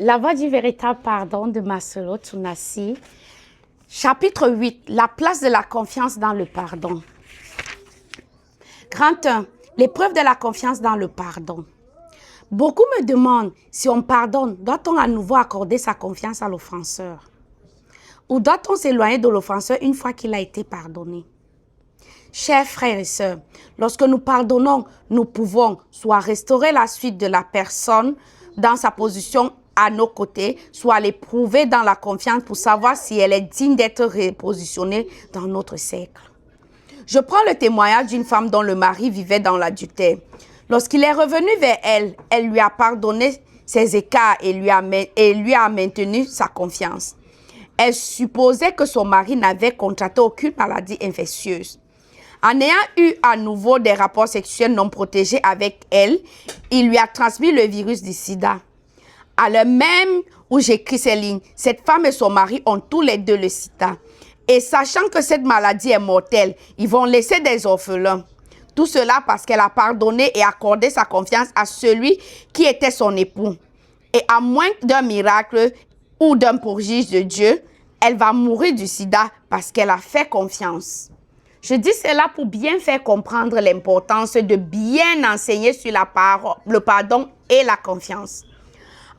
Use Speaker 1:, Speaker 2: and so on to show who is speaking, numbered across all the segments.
Speaker 1: La voie du véritable pardon de Maslow Tsunasi. Chapitre 8. La place de la confiance dans le pardon. Grand 1. L'épreuve de la confiance dans le pardon. Beaucoup me demandent si on pardonne, doit-on à nouveau accorder sa confiance à l'offenseur? Ou doit-on s'éloigner de l'offenseur une fois qu'il a été pardonné? Chers frères et sœurs, lorsque nous pardonnons, nous pouvons soit restaurer la suite de la personne dans sa position à nos côtés, soit l'éprouver dans la confiance pour savoir si elle est digne d'être repositionnée dans notre cercle. Je prends le témoignage d'une femme dont le mari vivait dans l'adultère. Lorsqu'il est revenu vers elle, elle lui a pardonné ses écarts et lui a maintenu sa confiance. Elle supposait que son mari n'avait contracté aucune maladie infectieuse. En ayant eu à nouveau des rapports sexuels non protégés avec elle, il lui a transmis le virus du sida. À l'heure même où j'écris ces lignes, cette femme et son mari ont tous les deux le sida. Et sachant que cette maladie est mortelle, ils vont laisser des orphelins. Tout cela parce qu'elle a pardonné et accordé sa confiance à celui qui était son époux. Et à moins d'un miracle ou d'un prodige de Dieu, elle va mourir du sida parce qu'elle a fait confiance. Je dis cela pour bien faire comprendre l'importance de bien enseigner sur le pardon et la confiance.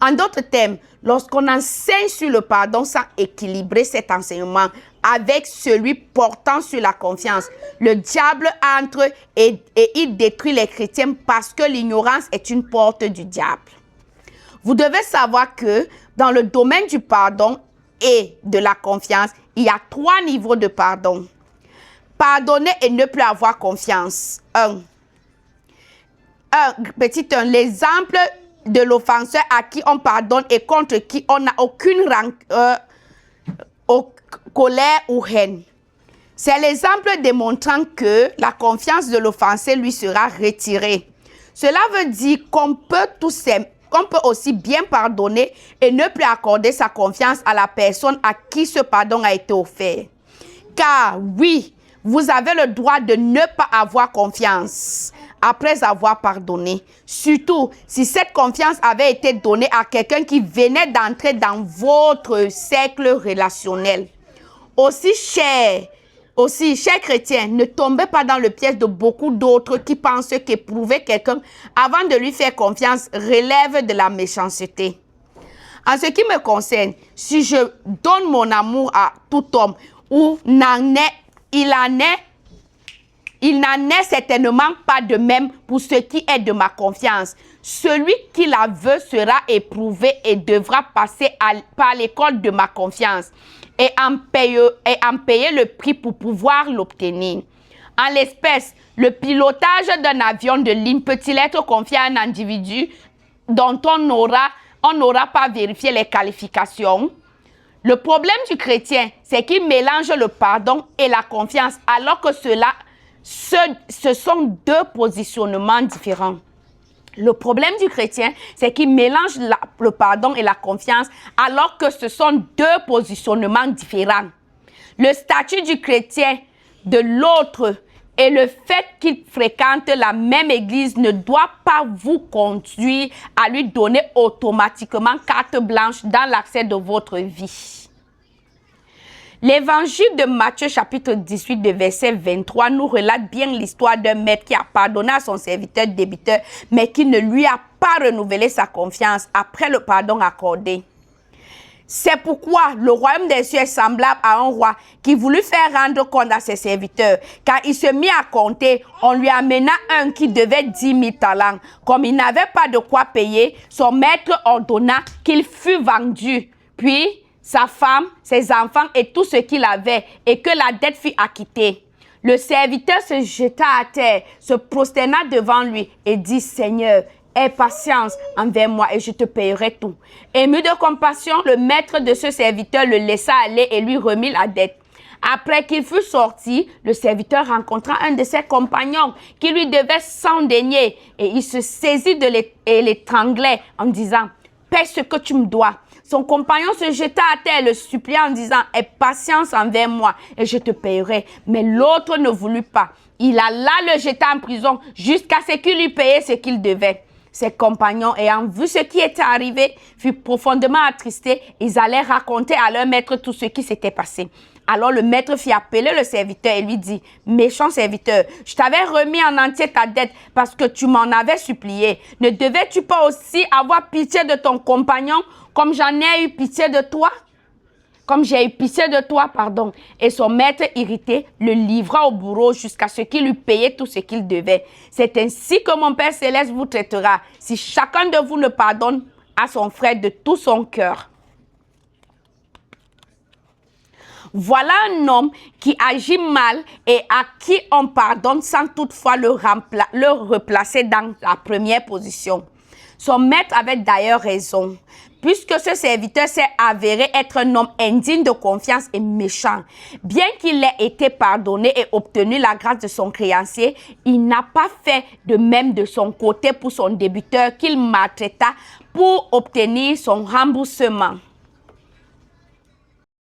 Speaker 1: En d'autres termes, lorsqu'on enseigne sur le pardon sans équilibrer cet enseignement avec celui portant sur la confiance, le diable entre et il détruit les chrétiens parce que l'ignorance est une porte du diable. Vous devez savoir que dans le domaine du pardon et de la confiance, il y a 3 niveaux de pardon. Pardonner et ne plus avoir confiance. L'exemple de l'offenseur à qui on pardonne et contre qui on n'a aucune colère ou haine. C'est l'exemple démontrant que la confiance de l'offensé lui sera retirée. Cela veut dire qu'on peut aussi bien pardonner et ne plus accorder sa confiance à la personne à qui ce pardon a été offert. Car oui, vous avez le droit de ne pas avoir confiance après avoir pardonné. Surtout si cette confiance avait été donnée à quelqu'un qui venait d'entrer dans votre cercle relationnel. Aussi, chers chrétiens, ne tombez pas dans le piège de beaucoup d'autres qui pensent qu'éprouver quelqu'un avant de lui faire confiance relève de la méchanceté. En ce qui me concerne, si je donne mon amour à tout homme, il n'en est certainement pas de même pour ce qui est de ma confiance. Celui qui la veut sera éprouvé et devra passer par l'école de ma confiance et en payer le prix pour pouvoir l'obtenir. En l'espèce, le pilotage d'un avion de ligne peut-il être confié à un individu dont on n'aura pas vérifié les qualifications? Le problème du chrétien, c'est qu'il mélange le pardon et la confiance, alors que ce sont 2 positionnements différents. Le problème du chrétien, c'est qu'il mélange le pardon et la confiance, alors que ce sont 2 positionnements différents. Le statut du chrétien de l'autre et le fait qu'il fréquente la même église ne doit pas vous conduire à lui donner automatiquement carte blanche dans l'accès de votre vie. L'évangile de Matthieu chapitre 18 de verset 23 nous relate bien l'histoire d'un maître qui a pardonné à son serviteur débiteur, mais qui ne lui a pas renouvelé sa confiance après le pardon accordé. C'est pourquoi le royaume des cieux est semblable à un roi qui voulut faire rendre compte à ses serviteurs. Car il se mit à compter, on lui amena un qui devait 10 000 talents. Comme il n'avait pas de quoi payer, son maître ordonna qu'il fût vendu. Puis sa femme, ses enfants et tout ce qu'il avait, et que la dette fût acquittée. Le serviteur se jeta à terre, se prosterna devant lui et dit: Seigneur, aie patience envers moi et je te payerai tout. Ému de compassion, le maître de ce serviteur le laissa aller et lui remit la dette. Après qu'il fut sorti, le serviteur rencontra un de ses compagnons qui lui devait 100 deniers et il se saisit et l'étranglait en disant: Paie ce que tu me dois. Son compagnon se jeta à terre et le supplia en disant: Aie patience envers moi et je te payerai. Mais l'autre ne voulut pas. Il alla le jeter en prison jusqu'à ce qu'il lui payait ce qu'il devait. Ses compagnons, ayant vu ce qui était arrivé, furent profondément attristés. Ils allaient raconter à leur maître tout ce qui s'était passé. Alors le maître fit appeler le serviteur et lui dit, « Méchant serviteur, je t'avais remis en entier ta dette parce que tu m'en avais supplié. Ne devais-tu pas aussi avoir pitié de ton compagnon comme j'en ai eu pitié de toi ?» Comme j'ai eu pitié de toi, pardon. Et son maître irrité le livra au bourreau jusqu'à ce qu'il lui payait tout ce qu'il devait. C'est ainsi que mon Père Céleste vous traitera si chacun de vous le pardonne à son frère de tout son cœur. Voilà un homme qui agit mal et à qui on pardonne sans toutefois le replacer dans la première position. Son maître avait d'ailleurs raison, puisque ce serviteur s'est avéré être un homme indigne de confiance et méchant. Bien qu'il ait été pardonné et obtenu la grâce de son créancier, il n'a pas fait de même de son côté pour son débiteur qu'il maltraita pour obtenir son remboursement.